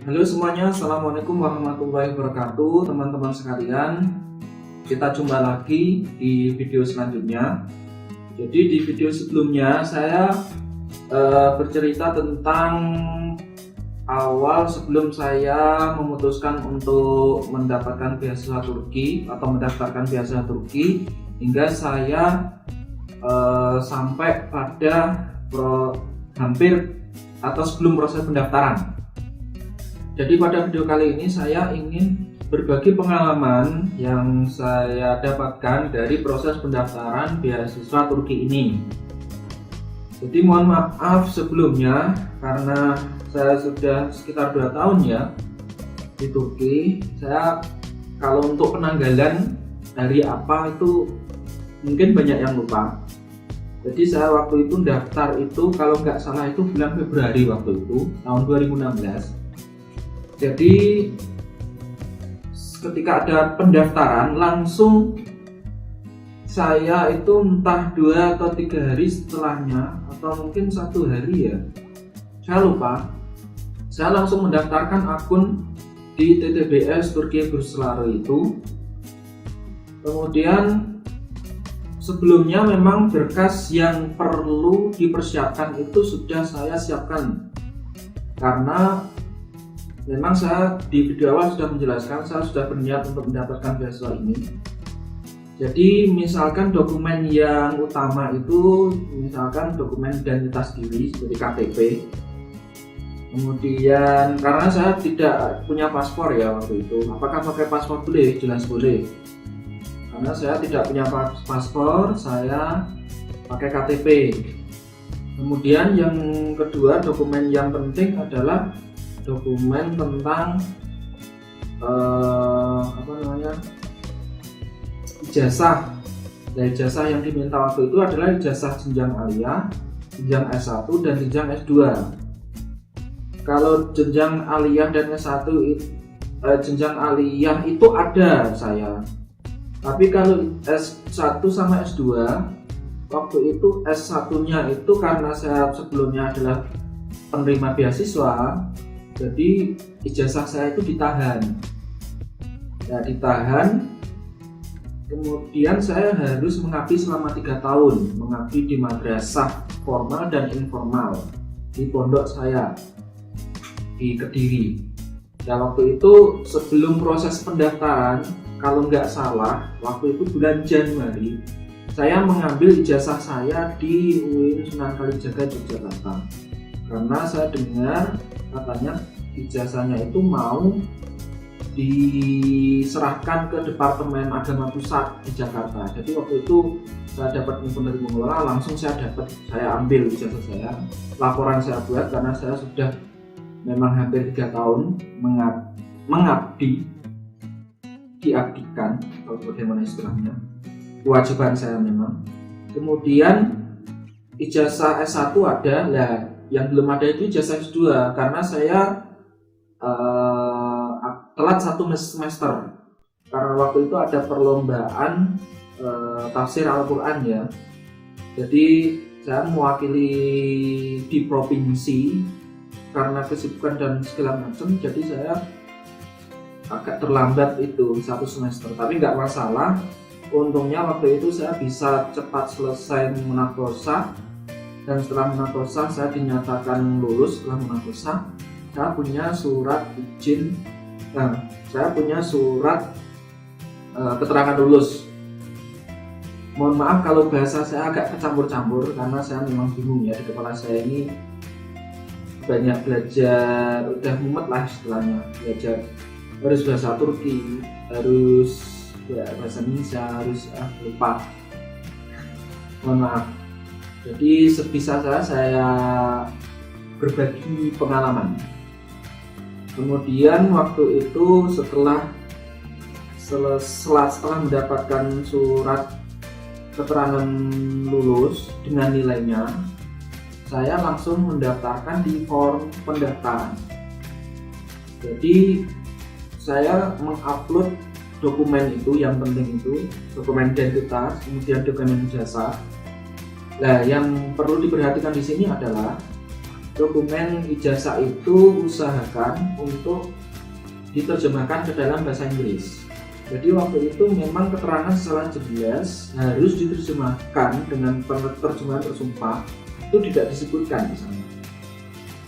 Halo semuanya, Assalamualaikum warahmatullahi wabarakatuh teman-teman sekalian. Kita jumpa lagi di video selanjutnya. Jadi di video sebelumnya saya bercerita tentang awal sebelum saya memutuskan untuk mendapatkan beasiswa Turki atau mendaftarkan beasiswa Turki, hingga saya sampai pada hampir atau sebelum proses pendaftaran. Jadi pada video kali ini saya ingin berbagi pengalaman yang saya dapatkan dari proses pendaftaran beasiswa Turki ini. Jadi mohon maaf sebelumnya karena saya sudah sekitar 2 tahun ya di Turki. Saya kalau untuk penanggalan hari apa itu mungkin banyak yang lupa. Jadi saya waktu itu daftar itu kalau nggak salah itu bulan Februari waktu itu tahun 2016. Jadi ketika ada pendaftaran langsung saya itu entah 2 atau 3 hari setelahnya atau mungkin 1 hari ya, saya lupa, saya langsung mendaftarkan akun di TTBS Turki Bursları itu. Kemudian sebelumnya memang berkas yang perlu dipersiapkan itu sudah saya siapkan, karena memang saya di video awal sudah menjelaskan saya sudah berniat untuk mendapatkan beasiswa ini. Jadi misalkan dokumen yang utama itu misalkan dokumen identitas diri seperti KTP. Kemudian karena saya tidak punya paspor ya waktu itu, apakah pakai paspor boleh? Jelas boleh. Karena saya tidak punya paspor, saya pakai KTP. Kemudian yang kedua, dokumen yang penting adalah dokumen tentang ijazah. Nah, ijazah yang diminta waktu itu adalah ijazah jenjang aliyah, jenjang S1 dan jenjang S2. Kalau jenjang aliyah dan S1 jenjang aliyah itu ada saya. Tapi kalau S1 sama S2 waktu itu S1-nya itu karena saya sebelumnya adalah penerima beasiswa, jadi ijazah saya itu ditahan. Ya, ditahan. Kemudian saya harus mengabdi selama 3 tahun, mengabdi di madrasah formal dan informal di pondok saya di Kediri. Dan waktu itu sebelum proses pendaftaran, kalau nggak salah, waktu itu bulan Januari, saya mengambil ijazah saya di UIN Sunan Kalijaga Yogyakarta. Karena saya dengar katanya ijazahnya itu mau diserahkan ke Departemen Agama Pusat di Jakarta. Jadi waktu itu saya dapat penerima mengelola, langsung saya ambil ijazah saya, laporan saya buat karena saya sudah memang hampir 3 tahun mengabdi, diabdikan atau bagaimana istilahnya, kewajiban saya memang. Kemudian ijazah S1 ada, lah yang belum ada itu ijazah S2 karena saya telat 1 semester karena waktu itu ada perlombaan tafsir Al-Quran ya. Jadi saya mewakili di provinsi karena kesibukan dan segala macam, jadi saya agak terlambat itu 1 semester, tapi nggak masalah. Untungnya waktu itu saya bisa cepat selesai munaqosyah, dan setelah munaqosyah saya dinyatakan lulus. Setelah munaqosyah saya punya surat izin, saya punya surat keterangan lulus. Mohon maaf kalau bahasa saya agak kecampur-campur karena saya memang bingung ya, di kepala saya ini banyak belajar, udah mumet lah istilahnya, belajar harus bahasa Turki, harus bahasa Indonesia, harus lupa, mohon maaf. Jadi sebisa saya berbagi pengalaman. Kemudian waktu itu setelah mendapatkan surat keterangan lulus dengan nilainya, saya langsung mendaftarkan di form pendaftaran. Jadi saya mengupload dokumen itu, yang penting itu dokumen identitas, kemudian dokumen ijazah. Nah, yang perlu diperhatikan di sini adalah dokumen ijazah itu usahakan untuk diterjemahkan ke dalam bahasa Inggris. Jadi waktu itu memang keterangan secara jelas harus diterjemahkan dengan terjemahan tersumpah, itu tidak disebutkan di sana.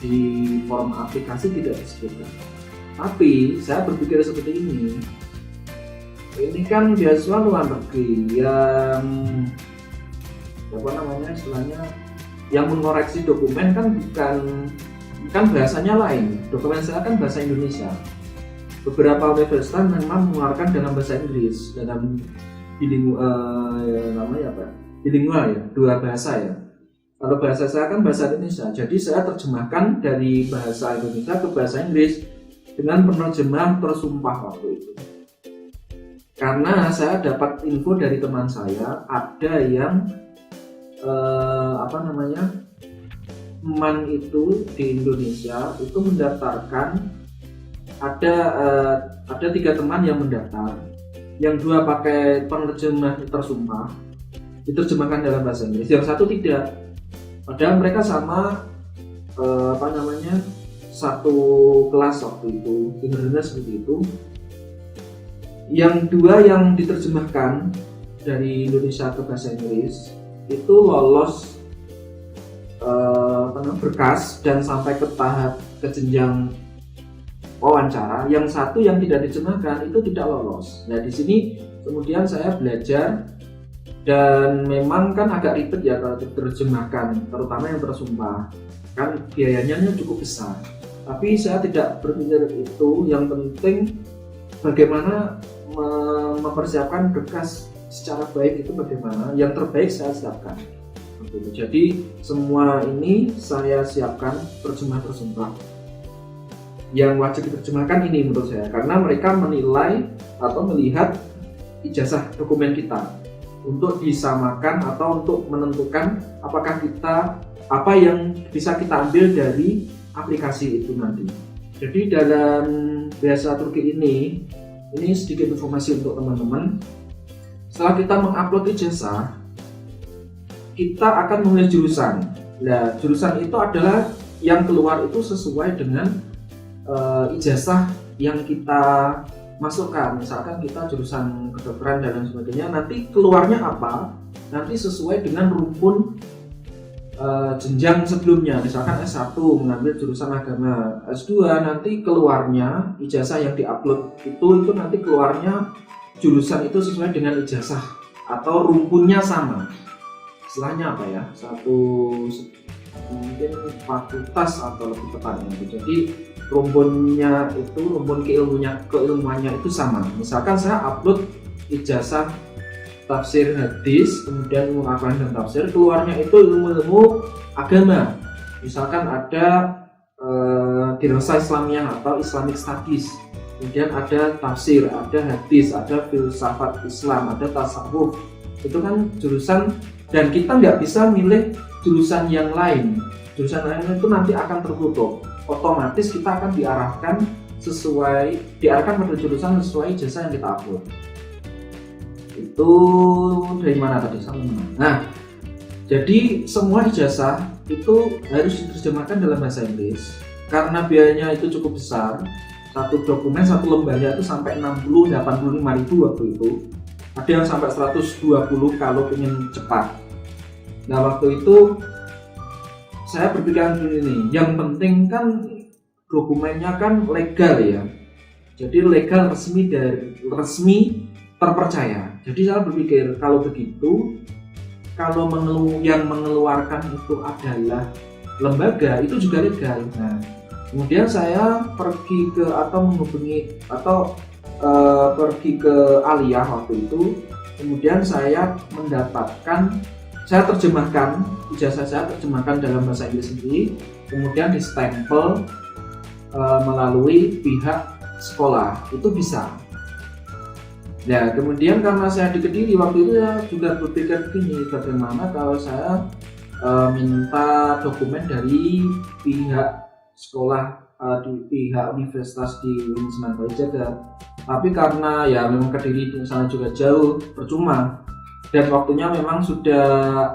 Di form aplikasi tidak disebutkan. Tapi saya berpikir seperti ini kan beasiswa luar negeri yang istilahnya yang mengoreksi dokumen kan bahasanya lain. Dokumen saya kan bahasa Indonesia. Beberapa universitas memang mengeluarkan dalam bahasa Inggris, dalam bilingual ya, dua bahasa ya. Kalau bahasa saya kan bahasa Indonesia, jadi saya terjemahkan dari bahasa Indonesia ke bahasa Inggris dengan penerjemah tersumpah waktu itu. Karena saya dapat info dari teman saya, ada yang teman itu di Indonesia itu mendaftarkan. Ada 3 teman yang mendaftar, yang 2 pakai penerjemah tersumpah, diterjemahkan dalam bahasa Inggris, yang 1 tidak. Padahal mereka sama satu kelas waktu itu, benar-benar seperti itu. Yang 2 yang diterjemahkan dari Indonesia ke bahasa Inggris itu lolos berkas dan sampai ke tahap jenjang wawancara. Yang 1 yang tidak diterjemahkan itu tidak lolos. Nah di sini kemudian saya belajar, dan memang kan agak ribet ya kalau diterjemahkan, terutama yang tersumpah kan biayanya cukup besar. Tapi saya tidak berpikir itu, yang penting bagaimana mempersiapkan berkas secara baik itu bagaimana, yang terbaik saya siapkan. Jadi semua ini saya siapkan terjemah tersumpah. Yang wajib diterjemahkan ini menurut saya, karena mereka menilai atau melihat ijazah dokumen kita untuk disamakan atau untuk menentukan apakah apa yang bisa kita ambil dari aplikasi itu nanti. Jadi dalam bahasa Turki ini sedikit informasi untuk teman-teman. Setelah kita mengupload ijazah, kita akan memilih jurusan. Nah, jurusan itu adalah yang keluar itu sesuai dengan ijazah yang kita masukkan. Misalkan kita jurusan kedokteran dan lain sebagainya, nanti keluarnya apa? Nanti sesuai dengan rumpun jenjang sebelumnya. Misalkan S1 mengambil jurusan agama, S2 nanti keluarnya ijazah yang diupload itu nanti keluarnya jurusan itu sesuai dengan ijazah atau rumpunnya sama. Istilahnya apa ya? Mungkin fakultas atau lebih tepatnya. Jadi rumpunnya itu, rumpun keilmuannya itu sama. Misalkan saya upload ijazah tafsir hadis, kemudian ilmu Al-Quran dan tafsir, keluarnya itu ilmu agama. Misalkan ada dirasa Islamiyah atau Islamic Studies, kemudian ada tafsir, ada hadis, ada filsafat Islam, ada tasawuf. Itu kan jurusan, dan kita nggak bisa milih jurusan yang lain. Jurusan lain itu nanti akan tertutup. Otomatis kita akan diarahkan pada jurusan sesuai ijazah yang kita upload. Itu dari mana tadi? Nah, jadi semua ijazah itu harus diterjemahkan dalam bahasa Inggris. Karena biayanya itu cukup besar, satu dokumen, satu lembarnya itu sampai 60-85 ribu waktu itu. Ada yang sampai 120 kalau ingin cepat. Nah, waktu itu saya berpikiran ini, yang penting kan dokumennya kan legal ya. Jadi legal, resmi terpercaya. Jadi saya berpikir kalau begitu, kalau yang mengeluarkan itu adalah lembaga, itu juga legal. Nah, kemudian saya pergi ke Aliyah waktu itu. Kemudian saya terjemahkan ijazah, saya terjemahkan dalam bahasa Inggris sendiri, kemudian distempel melalui pihak sekolah, itu bisa. Nah, kemudian karena saya di Kediri waktu itu, ya juga berpikir begini, bagaimana kalau saya minta dokumen dari pihak sekolah, di pihak universitas di Sunan Kalijaga. Tapi karena ya memang Kediri di sana juga jauh, percuma. Dan waktunya memang sudah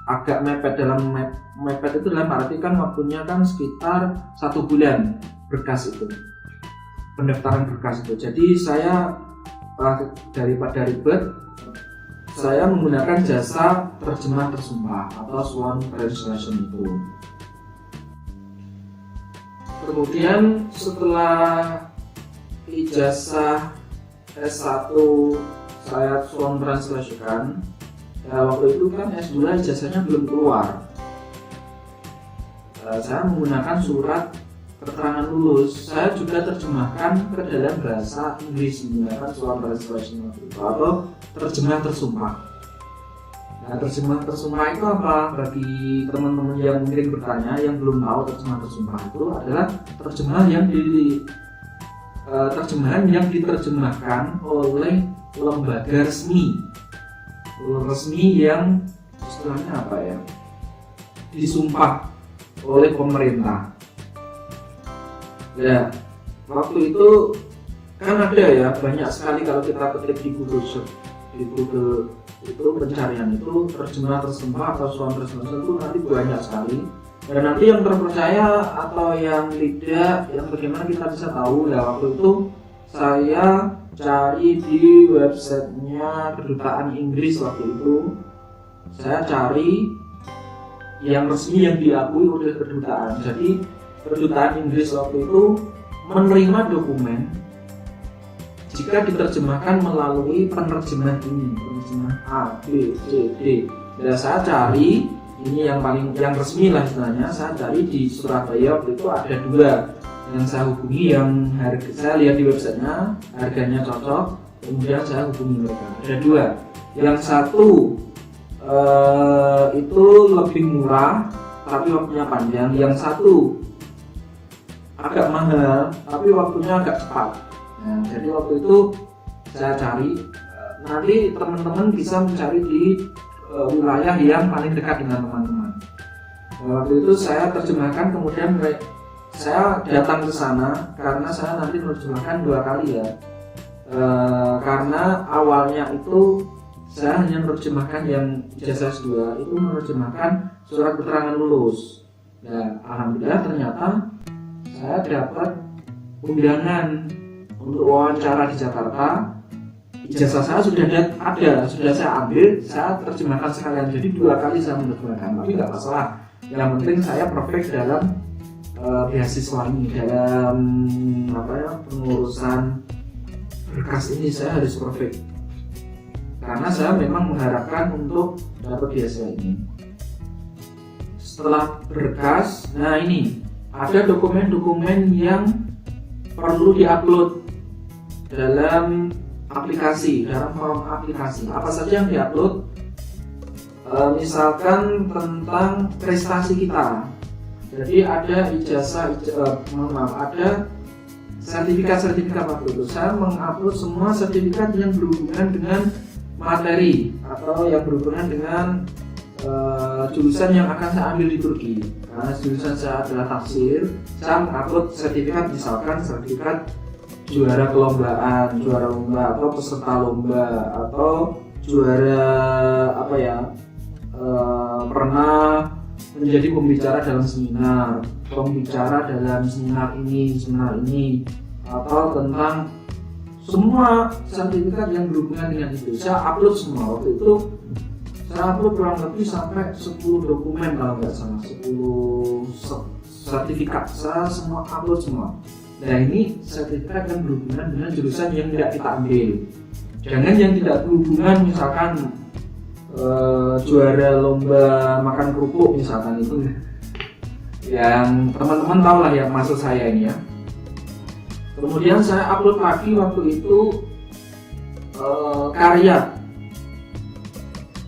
agak mepet. Dalam mepet itu dalam arti kan waktunya kan sekitar 1 bulan berkas itu, pendaftaran berkas itu. Jadi saya daripada ribet, saya menggunakan jasa terjemah tersumpah atau sworn translation itu. Kemudian setelah ijazah S1 saya sworn translation, ya waktu itu kan S2 ijazahnya belum keluar. Saya menggunakan surat keterangan lulus. Saya juga terjemahkan ke dalam bahasa Inggris menggunakan sworn translation atau terjemah tersumpah. Nah, terjemah tersumpah itu apa? Bagi teman-teman yang mungkin bertanya yang belum tahu, terjemah tersumpah itu adalah terjemahan yang diterjemahkan oleh lembaga resmi yang istilahnya apa ya, disumpah oleh pemerintah. Ya, waktu itu kan ada ya banyak sekali kalau kita ketik di Google itu pencarian itu terjemah tersumpah atau sworn translation itu nanti banyak sekali. Dan nanti yang terpercaya atau yang tidak, yang bagaimana kita bisa tahu? Ya waktu itu saya cari di websitenya kedutaan Inggris. Waktu itu saya cari yang resmi yang diakui oleh kedutaan. Jadi kedutaan Inggris waktu itu menerima dokumen jika diterjemahkan melalui penerjemah ini, penerjemah A, B, C, D. Dan saya cari ini yang resmi lah istilahnya. Saya cari di Surabaya waktu itu ada 2 yang saya hubungi, yang saya lihat di websitenya harganya cocok, kemudian saya hubungi mereka. Ada 2, yang satu itu lebih murah tapi waktunya panjang, yang satu agak mahal tapi waktunya agak cepat. Nah, jadi waktu itu saya cari, nanti teman-teman bisa mencari di wilayah yang paling dekat dengan teman-teman. Waktu itu saya terjemahkan, kemudian saya datang ke sana karena saya nanti menerjemahkan 2 kali ya. Karena awalnya itu saya hanya menerjemahkan yang ijazah S2 itu menerjemahkan surat keterangan lulus. Nah, alhamdulillah ternyata saya dapat undangan untuk wawancara di Jakarta. Ijazah saya sudah saya ambil, saya terjemahkan sekalian. Jadi 2 kali saya menerjemahkan, tapi nggak masalah. Yang penting saya perfect dalam beasiswa ini, dalam pengurusan berkas ini saya harus perfect. Karena saya memang mengharapkan untuk dapat beasiswa ini. Setelah berkas, nah ini ada dokumen-dokumen yang perlu diupload dalam aplikasi, dalam form aplikasi. Apa saja yang diupload? Misalkan tentang prestasi kita. Jadi ada ada sertifikat waktu itu. Saya mengupload semua sertifikat yang berhubungan dengan materi atau yang berhubungan dengan jurusan yang akan saya ambil di Turki. Karena jurusan saya adalah tafsir, saya mengupload sertifikat, misalkan sertifikat juara lomba atau peserta lomba atau juara pernah menjadi pembicara dalam seminar ini atau tentang semua sertifikat yang berhubungan dengan itu. Saya upload semua. Waktu itu saya upload kurang lebih sampai 10 dokumen kalau nggak salah, 10 sertifikat. Saya semua upload semua. Nah ini sertifikat yang berhubungan dengan jurusan yang tidak kita ambil. Jangan yang tidak berhubungan, misalkan juara lomba makan kerupuk misalkan, itu yang teman-teman tahu lah yang maksud saya ini ya. Kemudian saya upload lagi waktu itu karya.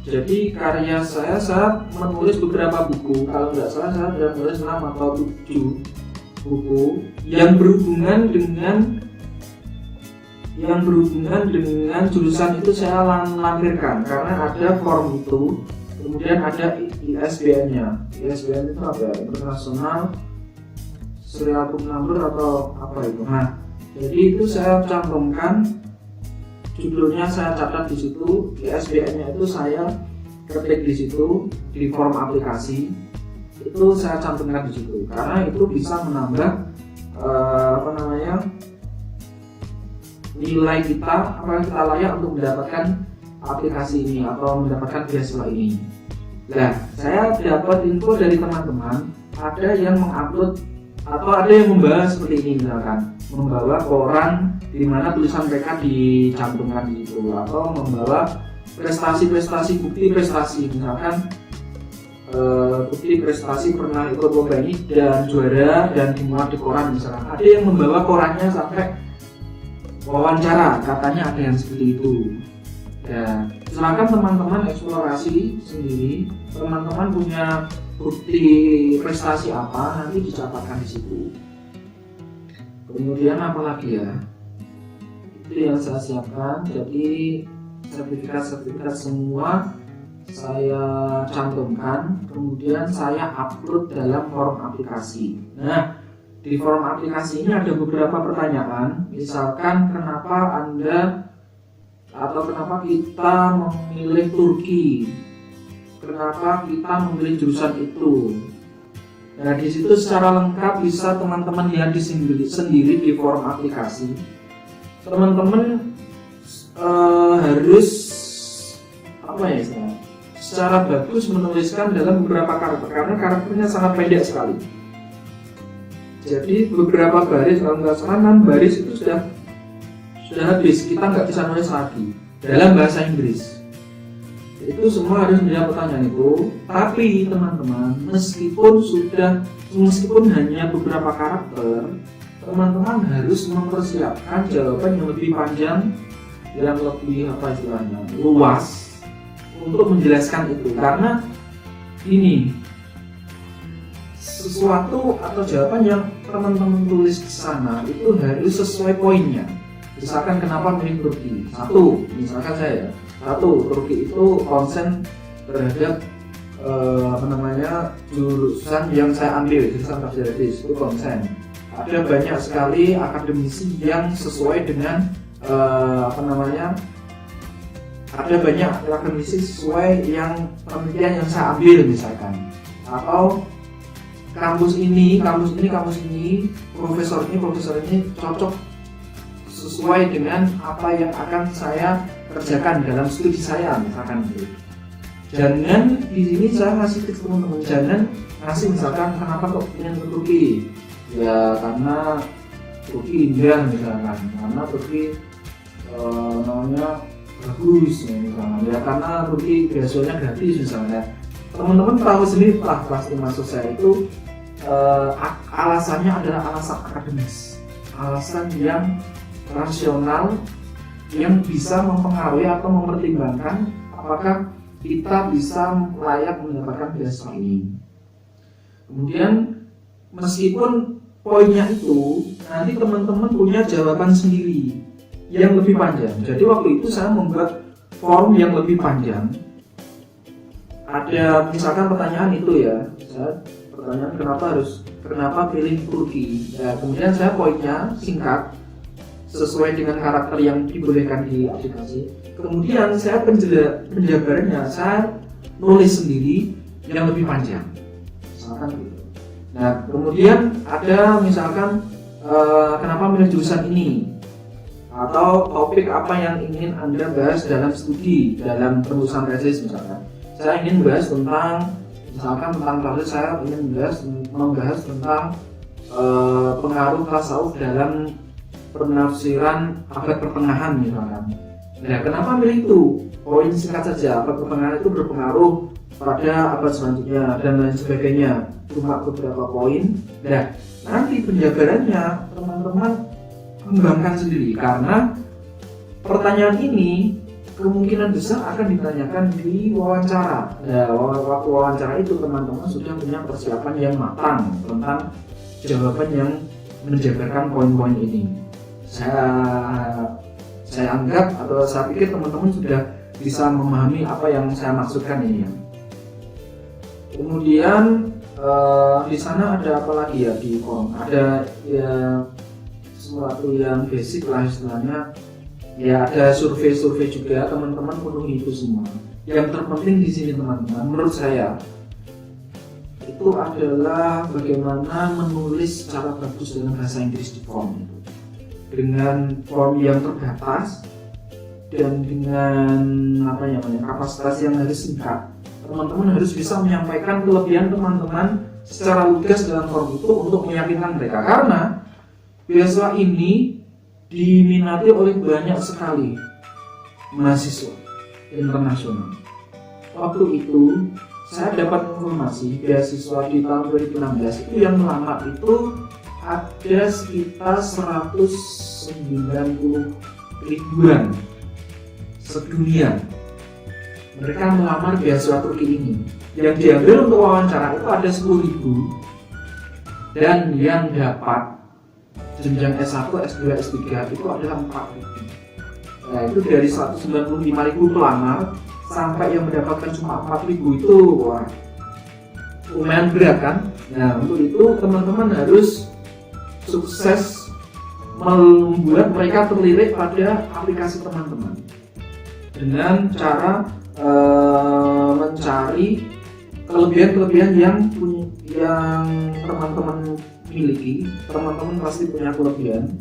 Jadi karya saya menulis beberapa buku. Kalau nggak salah saya sudah menulis 6 atau 7 buku yang berhubungan dengan jurusan itu. Saya lampirkan karena ada form itu, kemudian ada ISBN-nya. ISBN itu apa ya? Internasional Serial Number atau apa itu. Nah, jadi itu saya cantumkan, judulnya saya catat di situ, ISBN-nya itu saya ketik di situ di form aplikasi, itu saya cantumkan di situ karena itu bisa menambah nilai kita, apakah kita layak untuk mendapatkan aplikasi ini atau mendapatkan beasiswa ini. Nah, saya dapat info dari teman-teman, ada yang mengupload atau ada yang membawa seperti ini, misalkan membawa koran di mana tulisan mereka dicantumkan di situ, atau membawa prestasi-prestasi, bukti prestasi, misalkan bukti prestasi pernah ikut lomba ini dan juara dan dimuat di koran misalkan. Ada yang membawa korannya sampai wawancara, katanya ada yang seperti itu. Ya, silakan teman-teman eksplorasi sendiri. Teman-teman punya bukti prestasi apa, nanti dicatatkan di situ. Kemudian apa lagi ya? Itu yang saya siapkan. Jadi sertifikat semua saya cantumkan, kemudian saya upload dalam form aplikasi. Nah, di form aplikasi ini ada beberapa pertanyaan, misalkan kenapa kita memilih Turki, kenapa kita memilih jurusan itu. Nah, di situ secara lengkap bisa teman-teman lihat sendiri di form aplikasi. Teman-teman harus secara bagus menuliskan dalam beberapa karakter karena karakternya sangat pendek sekali. Jadi beberapa baris, kalau nggak salah 6 baris itu sudah habis, kita nggak bisa nulis lagi dalam bahasa Inggris. Itu semua harus menjawab pertanyaan itu. Tapi teman-teman, meskipun hanya beberapa karakter, teman-teman harus mempersiapkan jawaban yang lebih panjang, yang lebih luas untuk menjelaskan itu. Karena ini sesuatu atau jawaban yang teman-teman tulis di sana itu harus sesuai poinnya. Misalkan kenapa milih Turki? Turki itu konsen terhadap jurusan yang saya ambil, jurusan Tafsiradis itu konsen. Ada banyak sekali akademisi yang sesuai dengan ada banyak akademisi sesuai yang penelitian yang saya ambil misalkan. Atau kampus ini, profesor ini cocok sesuai dengan apa yang akan saya kerjakan dalam studi saya misalkan gitu. Jangan di sini saya ngasih tips teman-teman, jangan ngasih misalkan kenapa kok ingin ke Turki, ya karena Turki indah misalkan, karena Turki bagus misalnya, ya karena Turki beasiswanya gratis misalnya. Teman-teman tahu sendiri pasti maksud saya itu alasannya adalah alasan akademis, alasan yang rasional yang bisa mempengaruhi atau mempertimbangkan apakah kita bisa layak mendapatkan beasiswa ini. Kemudian meskipun poinnya itu nanti teman-teman punya jawaban sendiri yang lebih panjang. Jadi waktu itu saya membuat form yang lebih panjang. Ada misalkan pertanyaan itu ya, pertanyaan kenapa pilih Turki. Ya, kemudian saya poinnya singkat sesuai dengan karakter yang dibolehkan di aplikasi. Kemudian saya penjabarannya saya nulis sendiri yang lebih panjang. Misalkan gitu. Nah, kemudian ada misalkan kenapa milih jurusan ini, atau topik apa yang ingin Anda bahas dalam studi, dalam penulisan tesis misalkan. Saya ingin bahas tentang tesis, saya ingin membahas tentang pengaruh tasawuf dalam penafsiran abad pertengahan misalkan. Nah, kenapa milih itu? Poin singkat saja, abad pertengahan itu berpengaruh pada abad selanjutnya dan lain sebagainya. Cuma beberapa poin. Nah, nanti penjabarannya teman-teman kembangkan sendiri karena pertanyaan ini kemungkinan besar akan ditanyakan di wawancara. Nah, waktu wawancara itu teman-teman sudah punya persiapan yang matang tentang jawaban yang menjabarkan poin-poin ini. Saya anggap atau saya pikir teman-teman sudah bisa memahami apa yang saya maksudkan ini ya. Kemudian di sana ada apa lagi ya di form? Ada ya sesuatu yang basic lah istilahnya. Ya ada survei juga, teman-teman penuhi itu semua. yang terpenting di sini teman-teman, menurut saya itu adalah bagaimana menulis secara bagus dengan bahasa Inggris di form itu, dengan form yang terbatas dan dengan kapasitas yang harus singkat. Teman-teman harus bisa menyampaikan kelebihan teman-teman secara lugas dalam form itu untuk meyakinkan mereka, karena beasiswa ini diminati oleh banyak sekali mahasiswa internasional. Waktu itu saya dapat informasi beasiswa di tahun 2016 itu yang melamar itu ada sekitar 190 ribuan sedunia. Mereka melamar beasiswa Turki ini. Yang diambil untuk wawancara itu ada 10.000 dan yang dapat jenjang S1, S2, S3 itu adalah 4.000. Nah, itu dari 195.000 pelamar sampai yang mendapatkan cuma 4.000 itu, wah, lumayan berat kan? Nah, untuk itu teman-teman harus sukses membuat mereka terlirik pada aplikasi teman-teman dengan cara mencari kelebihan-kelebihan yang teman-teman miliki. Teman-teman pasti punya kelebihan.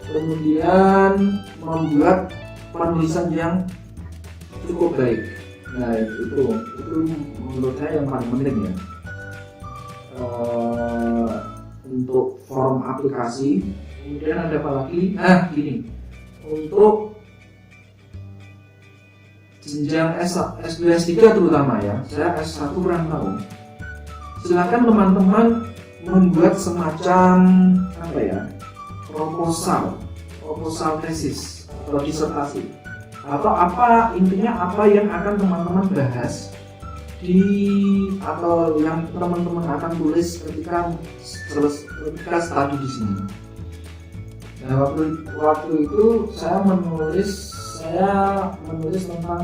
Kemudian membuat penulisan yang cukup baik. Nah, itu menurut saya yang paling penting ya. Untuk form aplikasi. Kemudian ada apa lagi? Nah, gini. Untuk jenjang S2, S3 terutama ya, saya S1 kurang tahu. Silakan teman-teman membuat semacam proposal tesis atau disertasi, atau intinya apa yang akan teman-teman bahas atau yang teman-teman akan tulis ketika studi di sini. Nah, waktu itu saya menulis tentang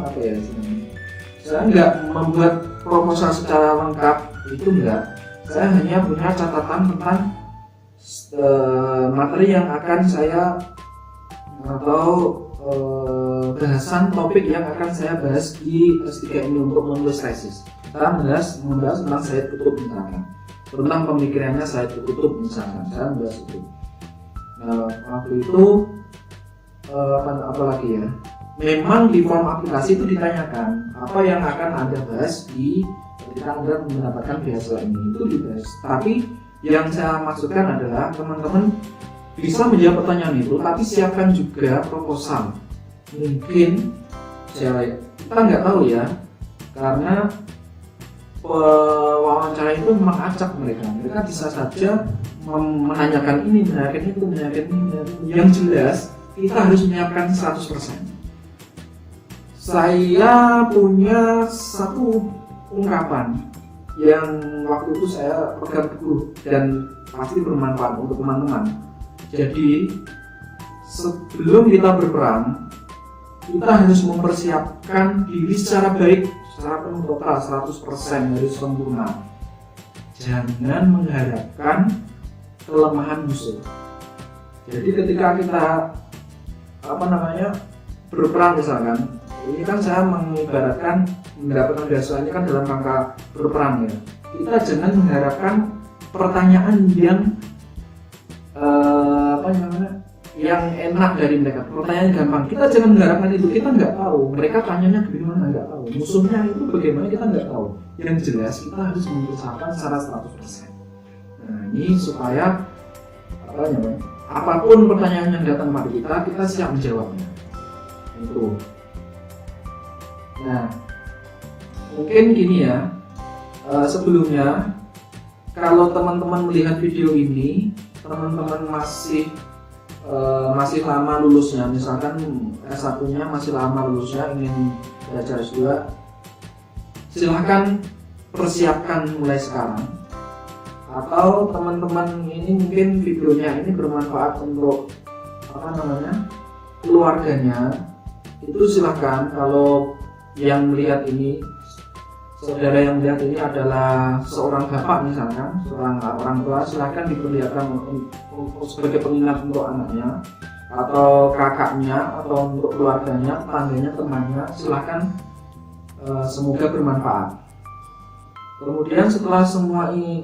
saya nggak membuat proposal secara lengkap, itu enggak. Saya hanya punya catatan tentang materi yang akan saya bahasan topik yang akan saya bahas di S3 ini untuk menulis tesis. Saya membahas tentang Said Qutb misalkan, tentang pemikirannya Said Qutb misalkan, saya membahas itu. Nah, waktu itu apa lagi ya? Memang di form aplikasi itu ditanyakan apa yang akan Anda bahas ketika Anda mendapatkan beasiswa ini, itu dibahas. Tapi yang saya maksudkan adalah teman-teman bisa menjawab pertanyaan itu, tapi siapkan juga proposal. Mungkin kita nggak tahu ya, karena wawancara itu memang acak mereka bisa saja menanyakan ini, menanyakan itu. Yang jelas kita harus menyiapkan 100%. Saya punya satu ungkapan yang waktu itu saya pegang teguh dan pasti bermanfaat untuk teman-teman. Jadi sebelum kita berperang, kita harus mempersiapkan diri secara baik, secara penuh total 100% harus sempurna. Jangan mengharapkan kelemahan musuh. Jadi ketika kita berperang misalkan, ini kan saya mengibaratkan mendapatkan beasiswa ini kan dalam rangka berperang ya. Kita jangan mengharapkan pertanyaan yang enak dari mereka, pertanyaan gampang. Kita jangan mengharapkan itu, kita nggak tahu mereka tanyanya gimana, nggak tahu musuhnya itu bagaimana, kita nggak tahu. Yang jelas kita harus mempersiapkan secara 100%. Nah, ini supaya apapun pertanyaan yang datang pada kita siap menjawabnya. Itu. Nah, mungkin gini ya, sebelumnya kalau teman-teman melihat video ini, teman-teman masih lama lulusnya, misalkan S1-nya masih lama lulusnya, ingin belajar S2, silahkan persiapkan mulai sekarang. Atau teman-teman ini mungkin videonya ini bermanfaat untuk keluarganya, itu silahkan. Kalau yang melihat ini, saudara yang melihat ini adalah seorang bapak misalkan, seorang orang tua, silahkan diperlihatkan sebagai pengingat untuk anaknya, atau kakaknya, atau untuk keluarganya, tetangganya, temannya, silahkan semoga bermanfaat. Kemudian setelah semua ini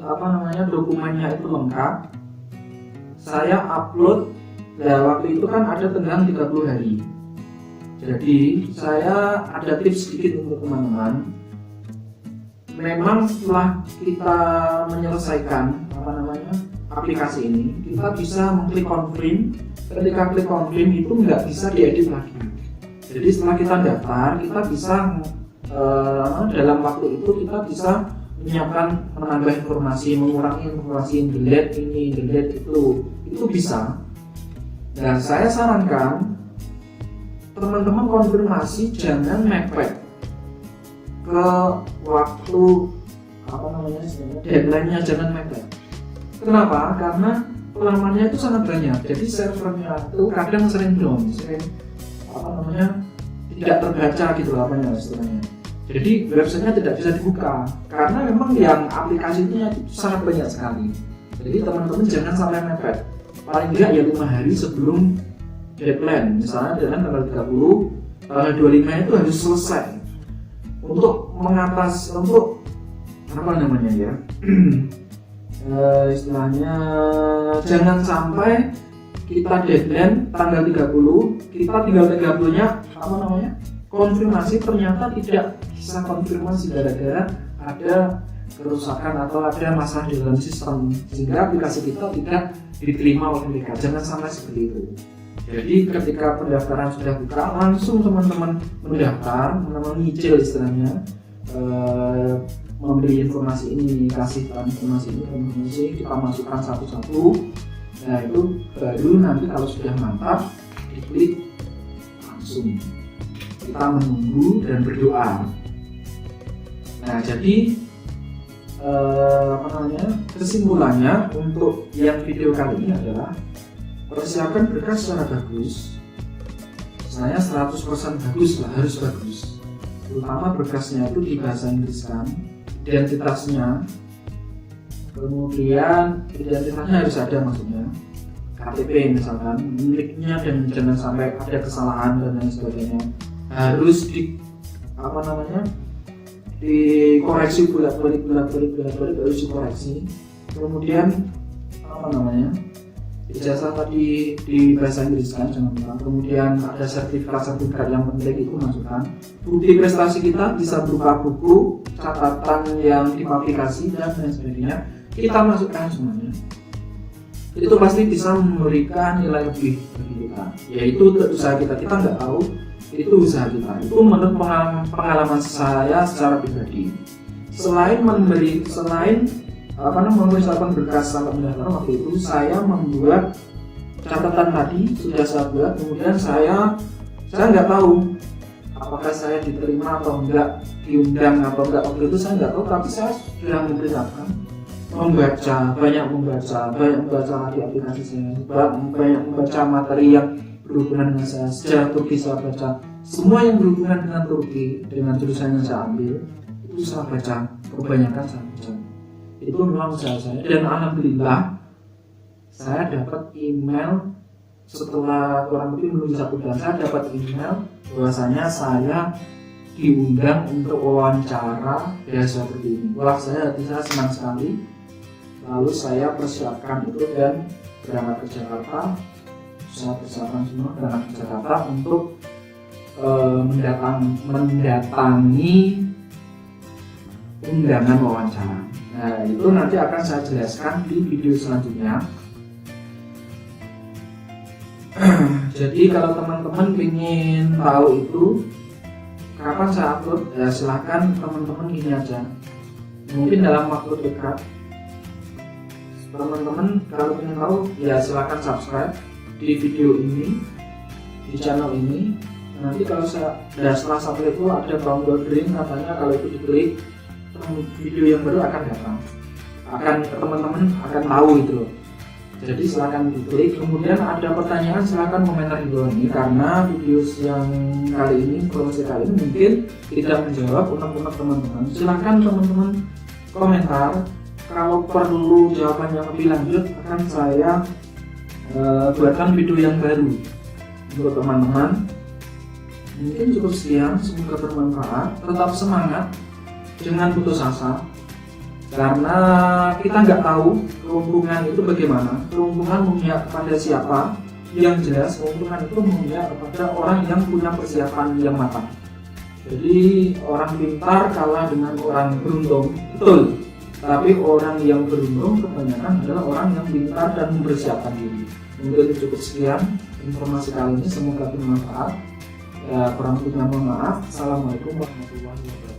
dokumennya itu lengkap, saya upload. Waktu itu kan ada tenggang 30 hari. Jadi saya ada tips sedikit untuk teman-teman. Memang setelah kita menyelesaikan aplikasi ini, kita bisa mengklik confirm. Ketika klik confirm itu nggak bisa diedit lagi. Jadi setelah kita daftar, kita bisa dalam waktu itu kita bisa menyiapkan, menambah informasi, mengurangi informasi, delete ini, delete itu bisa. Dan saya sarankan teman-teman konfirmasi jangan mepet ke waktu deadline-nya, jangan mepet. Kenapa? Karena pelamannya itu sangat banyak. Jadi servernya itu kadang sering down, tidak terbaca gitu istilahnya. Jadi websitenya tidak bisa dibuka karena memang yang aplikasinya itu sangat banyak sekali. Jadi teman-teman jangan sampai mepet. Paling enggak ya 5 hari sebelum deadline. Misalnya deadline tanggal 30, tanggal 25 itu harus selesai. Untuk istilahnya jangan sampai kita deadline tanggal 30, kita tinggal 30-nya konfirmasi ternyata tidak bisa konfirmasi gara-gara ada kerusakan atau ada masalah di dalam sistem sehingga aplikasi kita tidak diterima oleh mereka. Jangan sampai seperti itu. Jadi ketika pendaftaran sudah buka, langsung teman-teman mendaftar, teman-teman nyicil istilahnya, memberi informasi ini, kasih informasi ini, kita masukkan satu-satu. Nah itu baru nanti kalau sudah mantap diklik langsung. Kita menunggu dan berdoa. Nah jadi kesimpulannya untuk yang video kali ini adalah persiapkan berkas secara bagus. Saya 100% bagus lah, harus bagus. Terutama berkasnya itu di bahasa Inggris kan, identitasnya. Kemudian identitasnya harus ada maksudnya. KTP misalkan, miliknya dan jangan sampai ada kesalahan dan lain sebagainya. Harus dikoreksi bolak-balik harus dikoreksi. Kemudian ijazah tadi di bahasa Inggris kan jangan lupa. Kemudian ada sertifikat yang penting itu masukkan. Bukti prestasi kita bisa berupa buku, catatan yang di aplikasi dan lain sebagainya. Kita masukkan semuanya. Itu pasti bisa memberikan nilai lebih bagi kita. Yaitu usaha kita nggak tahu. Itu usaha kita. Itu menurut pengalaman saya secara pribadi. Selain mempersiapkan berkas sampai pendaftaran waktu itu, saya membuat catatan tadi sudah saya buat. Kemudian saya nggak tahu apakah saya diterima atau enggak, diundang atau enggak waktu itu saya nggak tahu. Tapi saya sudah mempersiapkan, banyak membaca di aplikasi saya, banyak membaca materi yang berhubungan dengan saya. Sejarah Turki saya baca, semua yang berhubungan dengan Turki dengan jurusan yang saya ambil itu saya baca, kebanyakan saya baca. Itu memang usaha saya dan alhamdulillah saya dapat email setelah kurang lebih belum 1 bulan. Saya dapat email bahwasanya saya diundang untuk wawancara bahasa seperti ini. Wah, saya senang sekali. Lalu saya persiapkan itu dan berangkat ke Jakarta. Saya persiapkan semua berangkat ke Jakarta untuk mendatangi undangan wawancara. Nah, itu nanti akan saya jelaskan di video selanjutnya. Jadi kalau teman-teman ingin tahu itu kapan saya upload, ya silahkan teman-teman gini aja. Mungkin dalam waktu dekat. Teman-teman kalau ingin tahu ya silahkan subscribe di video ini, di channel ini. Nanti kalau setelah satu itu ada tombol green, katanya kalau itu diklik video yang baru akan datang, teman-teman akan tahu itu loh. Jadi silakan diklik. Kemudian ada pertanyaan silakan komentar di bawah ini, karena video yang kali ini, promosi kali ini mungkin tidak menjawab unek-unek teman-teman. Silakan teman-teman komentar. Kalau perlu jawaban yang lebih lanjut akan saya buatkan video yang baru untuk teman-teman. Mungkin cukup sekian, semoga bermanfaat. Tetap semangat, jangan putus asa, karena kita nggak tahu keuntungan itu bagaimana. Keuntungan memihak kepada siapa? Yang jelas keuntungan itu memihak kepada orang yang punya persiapan yang matang. Jadi orang pintar kalah dengan orang beruntung, betul. Tapi orang yang beruntung kebanyakan adalah orang yang pintar dan mempersiapkan diri. Mungkin cukup sekian informasi kali ini, semoga bermanfaat. Ya, kurang lebihnya mohon maaf. Assalamualaikum warahmatullahi wabarakatuh.